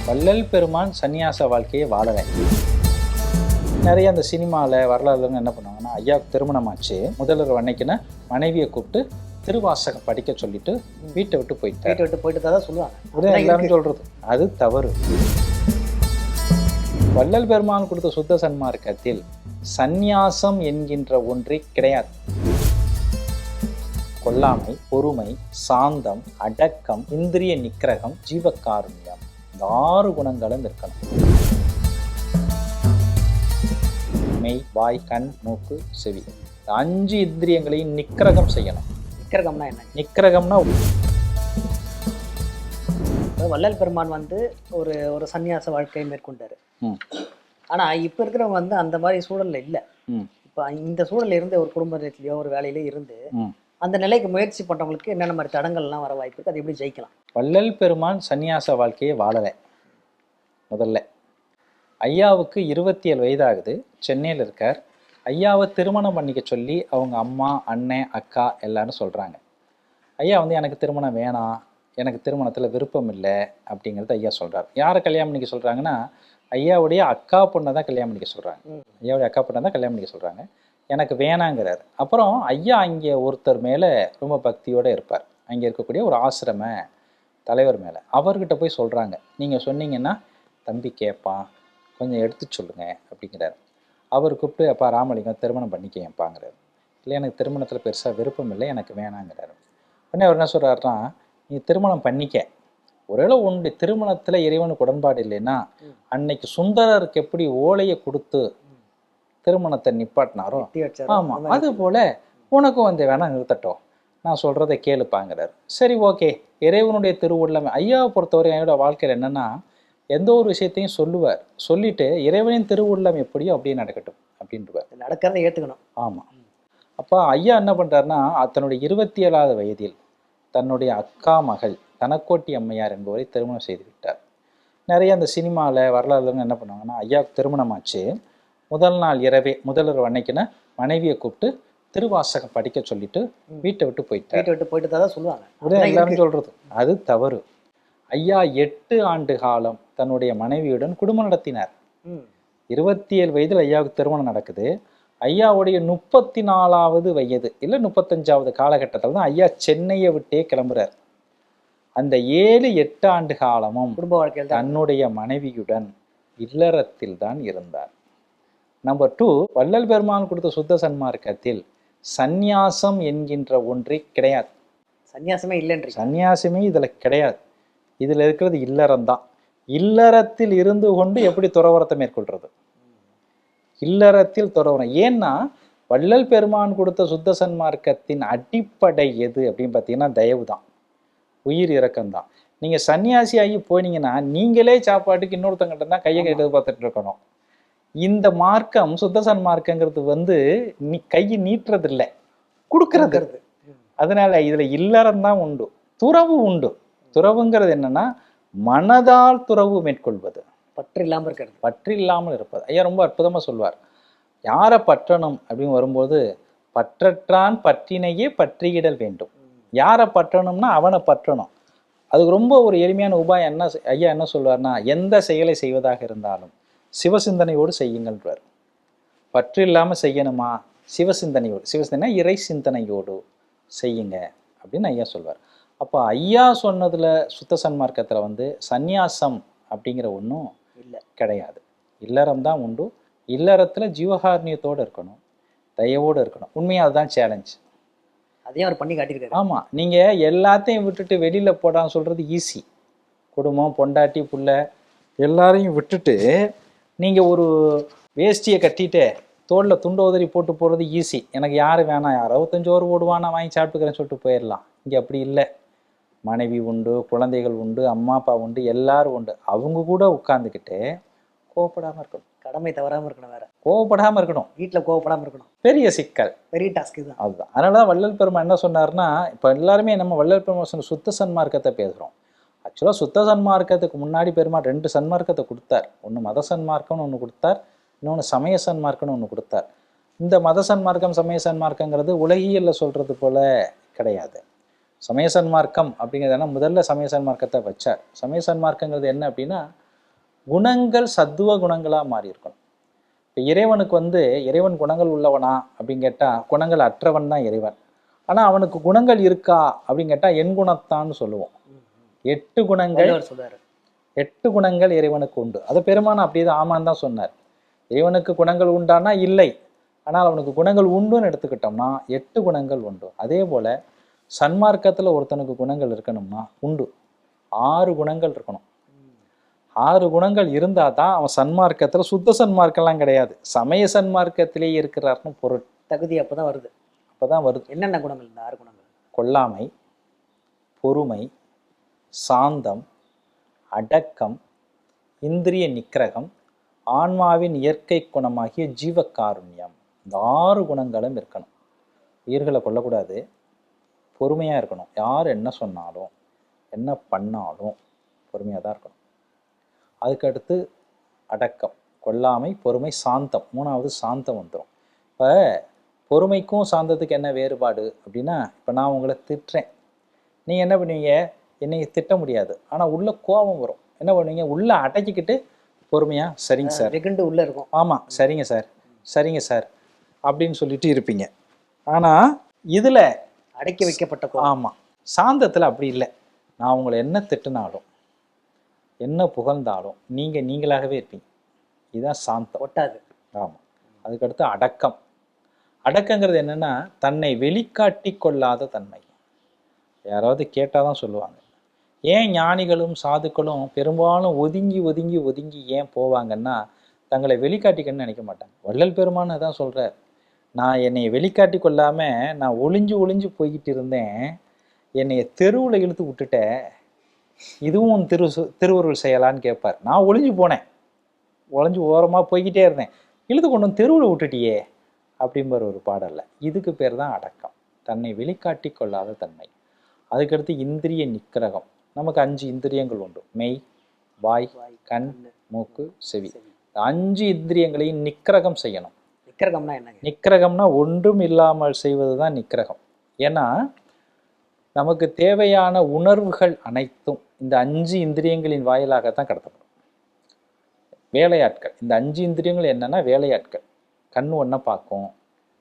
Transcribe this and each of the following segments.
வள்ளல் பெருமான் சன்னியாச வாழ்க்கையை வாழறேன். நிறைய அந்த சினிமாவில் வரலாறுங்க என்ன பண்ணுவாங்கன்னா, ஐயாவுக்கு திருமணமாச்சு, முதல்வர் அன்னைக்குன்னா மனைவியை கூப்பிட்டு திருவாசகம் படிக்க சொல்லிட்டு வீட்டை விட்டு போயிட்டு தான் சொல்லுவாங்க. உடனே எல்லாரும் சொல்றது அது தவறு. வள்ளல் பெருமான் கொடுத்த சுத்த சன்மார்க்கத்தில் சந்நியாசம் என்கின்ற ஒன்றே கிடையாது. கொல்லாமை, பொறுமை, சாந்தம், அடக்கம், இந்திரிய நிக்கிரகம், ஜீவகாருண்யம், இந்த 6 குணங்களும் இருக்கணும். மெய், வாய், கண், மூக்கு, செவி, 5 இந்திரியங்களையும் நிக்கிரகம் செய்யணும். நிக்கிரகம்னா என்ன? நிக்கிரகம்னா வள்ளல் பெருமான் ஒரு ஒரு சன்னியாச வாழ்க்கையை மேற்கொண்டாரு. ஆனா இப்ப இருக்கிறவங்க அந்த மாதிரி சூழல்ல இல்ல. இப்ப இந்த சூழல்ல இருந்து ஒரு குடும்பத்திலயோ ஒரு வேலையிலயோ இருந்து அந்த நிலைக்கு முயற்சி பண்றவங்களுக்கு என்னென்ன மாதிரி தடங்கள்லாம் வர வாய்ப்பு இருக்கு, அதை எப்படி ஜெயிக்கலாம்? வள்ளல் பெருமான் சன்னியாச வாழ்க்கையை வாழலை. முதல்ல ஐயாவுக்கு 27 வயதாகுது, சென்னையில் இருக்கார். ஐயாவை திருமணம் பண்ணிக்க சொல்லி அவங்க அம்மா, அண்ணன், அக்கா எல்லாரும் சொல்கிறாங்க. ஐயா எனக்கு திருமணம் வேணாம், எனக்கு திருமணத்தில் விருப்பம் இல்லை அப்படிங்கிறது ஐயா சொல்கிறார். யாரை கல்யாணம் பண்ணிக்க சொல்கிறாங்கன்னா, ஐயாவுடைய அக்கா பொண்ணை தான் கல்யாணம் பண்ணிக்க சொல்கிறாங்க. ஐயாவுடைய அக்கா பொண்ணை தான் கல்யாணம் பண்ணிக்க சொல்கிறாங்க. எனக்கு வேணாங்கிறார். அப்புறம் ஐயா அங்கே ஒருத்தர் மேலே ரொம்ப பக்தியோடு இருப்பார், அங்கே இருக்கக்கூடிய ஒரு ஆசிரம தலைவர் மேலே. அவர்கிட்ட போய் சொல்கிறாங்க, நீங்கள் சொன்னீங்கன்னா தம்பி கேட்பான், கொஞ்சம் எடுத்து சொல்லுங்க அப்படிங்கிறார். அவர் கூப்பிட்டு, அப்பா ராமலிங்கம் திருமணம் பண்ணிக்கப்பாங்கிறார். இல்லை, எனக்கு திருமணத்தில் பெருசாக விருப்பம் இல்லை, எனக்கு வேணாங்கிறார். உடனே அவர் என்ன சொல்கிறாருன்னா, நீ திருமணம் பண்ணிக்க, ஒருவேளை உன்னுடைய திருமணத்தில் இறைவனுக்கு உடன்பாடு இல்லைன்னா அன்னைக்கு சுந்தரருக்கு எப்படி ஓலையை கொடுத்து திருமணத்தை நிப்பாட்டினாரோ, ஆமாம், அது போல் உனக்கும் வேணா நிறுத்தட்டும், நான் சொல்கிறத கேளுப்பாங்கிறார். சரி, ஓகே, இறைவனுடைய திருவுள்ளம். ஐயாவை பொறுத்தவரை என்னோட வாழ்க்கையில் என்னென்னா, எந்த ஒரு விஷயத்தையும் சொல்லுவார், சொல்லிட்டு இறைவனின் திருவுள்ளம் எப்படியோ அப்படியே நடக்கட்டும் அப்படின்ட்டுவார். நடக்கிறத ஏற்றுக்கணும். ஆமாம். அப்போ ஐயா என்ன பண்ணுறாருன்னா, தன்னுடைய 27வது வயதில் தன்னுடைய அக்கா மகள் தனக்கோட்டி அம்மையார் என்பவரை திருமணம் செய்து விட்டார். நிறைய அந்த சினிமாவில் வரலாறுங்க என்ன பண்ணுவாங்கன்னா, ஐயாவுக்கு திருமணமாச்சு, முதல் நாள் இரவே முதல்வர் அன்னைக்குன்னா மனைவியை கூப்பிட்டு திருவாசகம் படிக்க சொல்லிட்டு வீட்டை விட்டு போயிட்டு தான் சொல்லுவாங்க. உடனே எல்லாரும் சொல்றது அது தவறு. ஐயா 8 ஆண்டு காலம் தன்னுடைய மனைவியுடன் குடும்பம் நடத்தினார். 27 வயதில் ஐயாவுக்கு திருமணம் நடக்குது. ஐயாவுடைய 34வது வயது இல்லை 35வது காலகட்டத்தில் தான் ஐயா சென்னையை விட்டே கிளம்புறார். அந்த 7-8 ஆண்டு காலமும் குடும்ப வாழ்க்கையில் தன்னுடைய மனைவியுடன் இல்லறத்தில் தான் இருந்தார். நம்பர் 2, வள்ளல் பெருமான் கொடுத்த சுத்த சன்மார்க்கத்தில் சந்நியாசம் என்கின்ற ஒன்றே கிடையாது. சந்நியாசமே இல்லைன்ற சந்நியாசமே இதில் கிடையாது. இதில் இருக்கிறது இல்லறம்தான். இல்லறத்தில் இருந்து கொண்டு எப்படி துறவரத்தை மேற்கொள்றது? இல்லறத்தில் துறவரம். ஏன்னா வள்ளல் பெருமான் கொடுத்த சுத்த சன்மார்க்கத்தின் அடிப்படை எது அப்படின்னு பார்த்தீங்கன்னா தயவு தான், உயிர் இரக்கம்தான். நீங்கள் சன்னியாசி ஆகி போனீங்கன்னா நீங்களே சாப்பாட்டுக்கு இன்னொருத்தங்கிட்ட தான் கையை கைட்டு பார்த்துட்டு இருக்கணும். இந்த மார்க்கம் சுத்த சன்மார்க்கங்கிறது நீ கையை நீட்டுறது இல்லை, கொடுக்கறது. அதனால இதுல இல்லறம் தான் உண்டு, துறவு உண்டு. துறவுங்கிறது என்னன்னா மனதால் துறவு மேற்கொள்வது, பற்று இல்லாமல் இருக்கிறது, பற்று இல்லாமல் இருப்பது. ஐயா ரொம்ப அற்புதமா சொல்வார். யாரை பற்றணும் அப்படின்னு வரும்போது, பற்றற்றான் பற்றினையே பற்றியிடல் வேண்டும். யாரை பற்றணும்னா அவனை பற்றணும். அதுக்கு ரொம்ப ஒரு எளிமையான உபாயம் என்ன ஐயா என்ன சொல்வார்னா, எந்த செயலை செய்வதாக இருந்தாலும் சிவசிந்தனையோடு செய்யுங்கள்ன்றார். பற்று இல்லாமல் செய்யணுமா, சிவசிந்தனையோடு, சிவசிந்தனை இறை சிந்தனையோடு செய்யுங்க அப்படின்னு ஐயா சொல்வார். அப்போ ஐயா சொன்னதுல சுத்த சன்மார்க்கத்தில் சந்நியாசம் அப்படிங்கிற ஒன்றும் இல்லை, கிடையாது. இல்லறம் தான் உண்டு. இல்லறத்தில் ஜீவகாருண்யத்தோடு இருக்கணும், தயவோடு இருக்கணும். உண்மையாக அதுதான் சேலஞ்ச். அதையும் அவர் பண்ணி காட்டியிருக்காரு. ஆமாம், நீங்கள் எல்லாத்தையும் விட்டுட்டு வெளியில் போடான்னு சொல்கிறது ஈஸி. குடும்பம், பொண்டாட்டி, புள்ள எல்லாரையும் விட்டுட்டு நீங்கள் ஒரு வேஷ்டியை கட்டிட்டு தோளில் துண்டு உதறி போட்டு போகிறது ஈஸி. எனக்கு யார் வேணாம், 65 ஓவர் ஓடுவானா வாங்கி சாப்பிட்டுக்கிறேன்னு சொல்லிட்டு போயிடலாம். இங்கே அப்படி இல்லை. மனைவி உண்டு, குழந்தைகள் உண்டு, அம்மா அப்பா உண்டு, எல்லாரும் உண்டு. அவங்க கூட உட்காந்துக்கிட்டு கோவப்படாமல் இருக்கணும், கடமை தவறாமல் இருக்கணும், வேற கோவப்படாமல் இருக்கணும், வீட்டில் கோவப்படாமல் இருக்கணும். பெரிய சிக்கல், பெரிய டாஸ்க் தான். அதுதான். அதனால தான் வள்ளல் பெருமான் என்ன சொன்னார்னா, இப்போ எல்லாருமே நம்ம வள்ளல் பெருமான் சொன்ன சுத்த சன்மார்க்கத்தை பேசுகிறோம். ஆக்சுவலாக சுத்த சன்மார்க்கத்துக்கு முன்னாடி பெருமாள் 2 சன்மார்க்கத்தை கொடுத்தார். ஒன்று மத சன்மார்க்கம்னு ஒன்று கொடுத்தார், இன்னொன்று சமய சன்மார்க்கம்னு ஒன்று கொடுத்தார். இந்த மத சன்மார்க்கம் சமய சன்மார்க்கங்கிறது உலகியலில் சொல்கிறது போல கிடையாது. சமய சன்மார்க்கம் அப்படிங்கிறதுனா முதல்ல சமய சன்மார்க்கத்தை வச்சார். சமய சன்மார்க்கங்கிறது என்ன அப்படின்னா, குணங்கள் சத்துவ குணங்களா மாறி இருக்கணும். இப்போ இறைவனுக்கு இறைவன் குணங்கள் உள்ளவனா அப்படின்னு கேட்டா குணங்கள் அற்றவன் தான் இறைவன். ஆனா அவனுக்கு குணங்கள் இருக்கா அப்படின்னு கேட்டா என் குணத்தான்னு சொல்லுவோம். 8 குணங்கள் சொல்றாரு. 8 குணங்கள் இறைவனுக்கு உண்டு. அதை பெருமான் அப்படிதான் ஆமான்னு தான் சொன்னார். இறைவனுக்கு குணங்கள் உண்டானா இல்லை, ஆனால் அவனுக்கு குணங்கள் உண்டுன்னு எடுத்துக்கிட்டோம்னா 8 குணங்கள் உண்டு. அதே போல சன்மார்க்கத்துல ஒருத்தனுக்கு குணங்கள் இருக்கணும்னா உண்டு. 6 குணங்கள் இருக்கணும். 6 குணங்கள் இருந்தா தான் அவன் சன்மார்க்கத்துல, சுத்த சன்மார்க்கம்லாம் கிடையாது, சமய சன்மார்க்கத்திலேயே இருக்கிறார்னு பொருள். தகுதி அப்பதான் வருது. அப்பதான் வருது. என்னென்ன குணங்கள் இந்த 6 குணங்கள்? கொல்லாமை, பொறுமை, சாந்தம், அடக்கம், இந்திரிய நிக்கிரகம், ஆன்மாவின் இயற்கை குணமாகிய ஜீவகாருண்யம். இந்த 6 குணங்களும் இருக்கணும். உயிர்களை கொல்லக்கூடாது, பொறுமையா இருக்கணும். யார் என்ன சொன்னாலும் என்ன பண்ணாலும் பொறுமையாக தான் இருக்கணும். அதுக்கடுத்து அடக்கம், கொல்லாமை, பொறுமை, சாந்தம். 3வது சாந்தம் வந்துடும். இப்போ பொறுமைக்கும் சாந்தத்துக்கு என்ன வேறுபாடு அப்படின்னா, இப்போ நான் உங்களை திட்டுறேன், நீங்கள் என்ன பண்ணுவீங்க? என்னை திட்ட முடியாது, ஆனால் உள்ள கோபம் வரும். என்ன பண்ணுவீங்க? உள்ள அடக்கிக்கிட்டு பொறுமையாக சரிங்க சார், வெகுண்டு உள்ள இருக்கும். ஆமாம் சரிங்க சார், சரிங்க சார் அப்படின்னு சொல்லிட்டு இருப்பீங்க. ஆனால் இதில் அடக்கி வைக்கப்பட்ட ஆமாம், சாந்தத்தில் அப்படி இல்லை. நான் உங்களை என்ன திட்டுனாலும் என்ன புகழ்ந்தாலும் நீங்கள் நீங்களாகவே இருப்பீங்க. இதுதான் சாந்தம். ஒட்டாது. ஆமாம். அதுக்கடுத்து அடக்கம். அடக்கங்கிறது என்னென்னா தன்னை வெளிக்காட்டி கொள்ளாத தன்மை. யாராவது கேட்டால் தான் சொல்லுவாங்க. ஏன் ஞானிகளும் சாதுக்களும் பெரும்பாலும் ஒதுங்கி ஒதுங்கி ஒதுங்கி ஏன் போவாங்கன்னா, தங்களை வெளிக்காட்டிக்கணும்னு நினைக்க மாட்டாங்க. வள்ளல் பெருமான் தான் சொல்கிறார், நான் என்னை வெளிக்காட்டி கொள்ளாமல் நான் ஒளிஞ்சு ஒளிஞ்சு போய்கிட்டு இருந்தேன், என்னைய தெருவில் இழுத்து விட்டுட்டேன், இதுவும் திருவருள் செய்யலான்னு கேட்பார். நான் ஒளிஞ்சு போனேன், ஒளிஞ்சு ஓரமாக போய்கிட்டே இருந்தேன், இழுத்து கொண்டு வந்து தெருவில் விட்டுட்டியே அப்படிங்கிற ஒரு பாடல்ல. இதுக்கு பேர் தான் அடக்கம், தன்னை வெளிக்காட்டி கொள்ளாத தன்மை. அதுக்கடுத்து இந்திரிய நிக்கிரகம். நமக்கு 5 இந்திரியங்கள் உண்டு. மெய், வாய், கண், மூக்கு, செவி. 5 இந்திரியங்களையும் நிக்கிரகம் செய்யணும். நிக்கிரகம்னா என்ன? நிக்கிரகம்னா ஒன்றும் இல்லாமல் செய்வது தான் நிக்கிரகம். ஏன்னா நமக்கு தேவையான உணர்வுகள் அனைத்தும் இந்த 5 இந்திரியங்களின் வாயிலாகத்தான் கடத்தப்படும். வேலையாட்கள். இந்த 5 இந்திரியங்கள் என்னன்னா வேலையாட்கள். கண் ஒன்றை பார்க்கும்,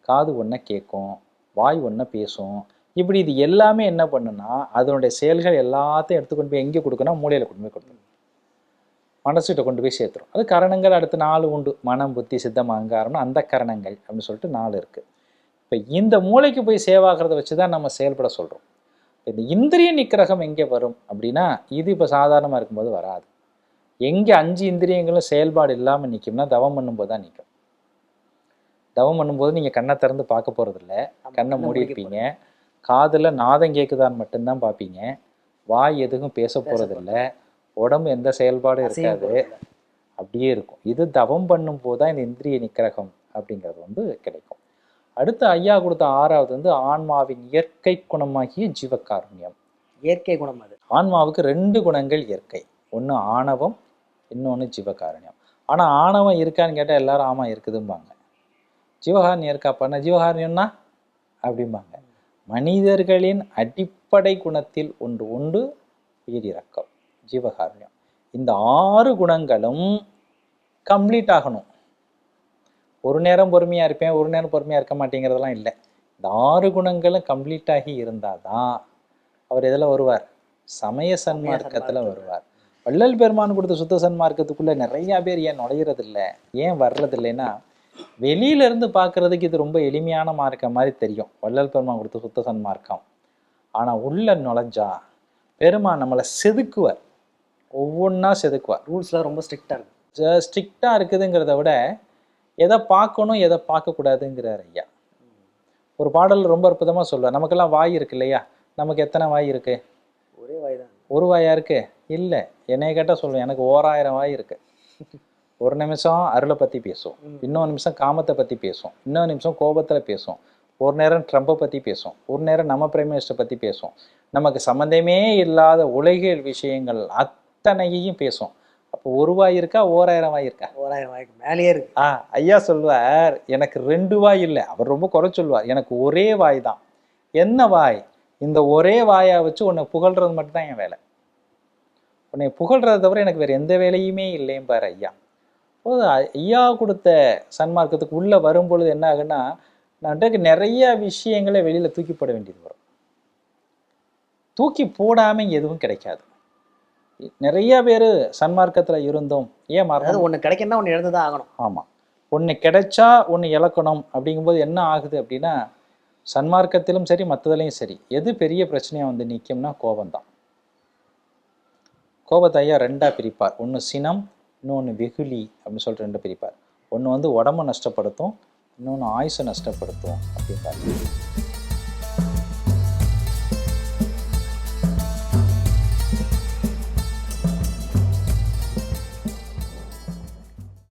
காது ஒன்றை கேட்கும், வாய் ஒன்றை பேசும். இப்படி இது எல்லாமே என்ன பண்ணுன்னா அதனுடைய செயல்கள் எல்லாத்தையும் எடுத்துக்கொண்டு போய் எங்கே கொடுக்கணும்? மூளையில் கொண்டு போய் கொடுக்கணும், மனசுகிட்ட கொண்டு போய் சேர்த்துரும். அது கரணங்கள் அடுத்து 4 உண்டு. மனம், புத்தி, சித்தம், அகங்காரம்னு அந்த கரணங்கள் அப்படின்னு சொல்லிட்டு 4 இருக்கு. இப்போ இந்த மூளைக்கு போய் சேவாகிறத வச்சு தான் நம்ம செயல்பட சொல்கிறோம். இந்த இந்திரிய நிக்கிரகம் எங்கே வரும் அப்படின்னா, இது இப்போ சாதாரணமாக இருக்கும்போது வராது. எங்கே 5 இந்திரியங்களும் செயல்பாடு இல்லாமல் நிற்கும்னா தவம் பண்ணும்போது தான் நிற்கும். தவம் பண்ணும்போது நீங்கள் கண்ணை திறந்து பார்க்க போகிறதில்ல, கண்ணை மூடி இருப்பீங்க. காதில் நாதம் கேட்குதான்னு மட்டும்தான் பார்ப்பீங்க. வாய் எதுவும் பேச போகிறதில்ல, உடம்பு எந்த செயல்பாடும் இருக்காது, அப்படியே இருக்கும். இது தவம் பண்ணும்போது தான் இந்த இந்திரிய நிக்கிரகம் அப்படிங்கிறது கிடைக்கும். அடுத்து ஐயா கொடுத்த 6வது ஆன்மாவின் இயற்கை குணமாகிய ஜீவகாருண்யம். இயற்கை குணம் அது. ஆன்மாவுக்கு 2 குணங்கள் இயற்கை. ஒன்று ஆணவம், இன்னொன்று ஜீவகாருண்யம். ஆனால் ஆணவம் இருக்கான்னு கேட்டால் எல்லாரும் ஆமாம் இருக்குதும்பாங்க. ஜீவகாருண்யம் இருக்காப்பான்னா ஜீவகாருண்யம்னா அப்படிம்பாங்க. மனிதர்களின் அடிப்படை குணத்தில் ஒன்று உண்டு, உயிரிரக்கம், ஜீவகாருண்யம். இந்த 6 குணங்களும் கம்ப்ளீட் ஆகணும். ஒரு நேரம் பொறுமையாக இருப்பேன், ஒரு நேரம் பொறுமையாக இருக்க மாட்டேங்கிறதெல்லாம் இல்லை. இந்த 6 குணங்களும் கம்ப்ளீட் ஆகி இருந்தால் தான் அவர் எதில் வருவார்? சமய சன்மார்க்கத்தில் வருவார். வள்ளல் பெருமான் கொடுத்த சுத்த சன்மார்க்கத்துக்குள்ளே நிறையா பேர் ஏன் நுழையிறதில்லை, ஏன் வர்றதில்லைன்னா, வெளியிலேருந்து பார்க்குறதுக்கு இது ரொம்ப எளிமையான மார்க்கம் மாதிரி தெரியும், வள்ளல் பெருமான் கொடுத்த சுத்த சன்மார்க்கம். ஆனால் உள்ள நுழைஞ்சா பெருமான் நம்மளை செதுக்குவார், ஒவ்வொன்றா செதுக்குவார். ரூல்ஸ்லாம் ரொம்ப ஸ்ட்ரிக்டாக இருக்குது. ஸ்ட்ரிக்டாக இருக்குதுங்கிறத விட எதை பார்க்கணும் எதை பார்க்கக்கூடாதுங்கிறார் ஐயா. ஒரு பாடல் ரொம்ப அற்புதமாக சொல்லுவார். நமக்கெல்லாம் வாய் இருக்கு இல்லையா? நமக்கு எத்தனை வாய் இருக்கு? ஒரே வாய் தான். ஒரு வாயா இருக்கு? இல்லை, என்னைய கேட்டால் சொல்லுவேன், எனக்கு 1000 வாய் இருக்கு. ஒரு நிமிஷம் அருளை பற்றி பேசும், இன்னொரு நிமிஷம் காமத்தை பற்றி பேசும், இன்னொரு நிமிஷம் கோபத்தில் பேசும், ஒரு நேரம் ட்ரம்பை பற்றி பேசும், ஒரு நேரம் நம்ம பிரைம் மினிஸ்டரை பற்றி பேசும், நமக்கு சம்மந்தமே இல்லாத உலகியல் விஷயங்கள் அத்தனையையும் பேசும். அப்போ ஒரு வாய் இருக்கா 1000 வாய் இருக்கா? 1000 வாய்க்கு மேலேயே இருக்கு. ஐயா சொல்வார், எனக்கு 2 வாய் இல்லை, அவர் ரொம்ப குறை சொல்வார், எனக்கு ஒரே வாய் தான். என்ன வாய்? இந்த ஒரே வாயை வச்சு உன்னை புகழ்றது மட்டும்தான் என் வேலை. உன்னை புகழ்றதை தவிர எனக்கு வேறு எந்த வேலையுமே இல்லைம்பார் ஐயா. போது ஐயா கொடுத்த சன்மார்க்கத்துக்கு உள்ளே வரும்பொழுது என்ன ஆகுன்னா, நான் நிறைய விஷயங்களை வெளியில் தூக்கி போட வேண்டியது வரும். தூக்கி போடாமல் எதுவும் கிடைக்காது. நிறைய பேர் சன்மார்க்கத்தில் இருந்தோம், ஏன் மாறும்? ஒன்று கிடைக்கணும்னா ஒன்று இழந்து தான் ஆகணும். ஆமாம், ஒன்று கிடைச்சா ஒன்று இழக்கணும். அப்படிங்கும்போது என்ன ஆகுது அப்படின்னா, சன்மார்க்கத்திலும் சரி மற்றதுலையும் சரி எது பெரிய பிரச்சனையாக வந்து நிற்கும்னா கோபம்தான். கோபத்தை ஐயா ரெண்டாக பிரிப்பார். ஒன்று சினம், இன்னொன்று வெகுளி அப்படின்னு சொல்லிட்டு ரெண்டு பிரிப்பார். ஒன்று வந்து உடம்பை நஷ்டப்படுத்தும், இன்னொன்று ஆயுசை நஷ்டப்படுத்தும் அப்படின்பார்.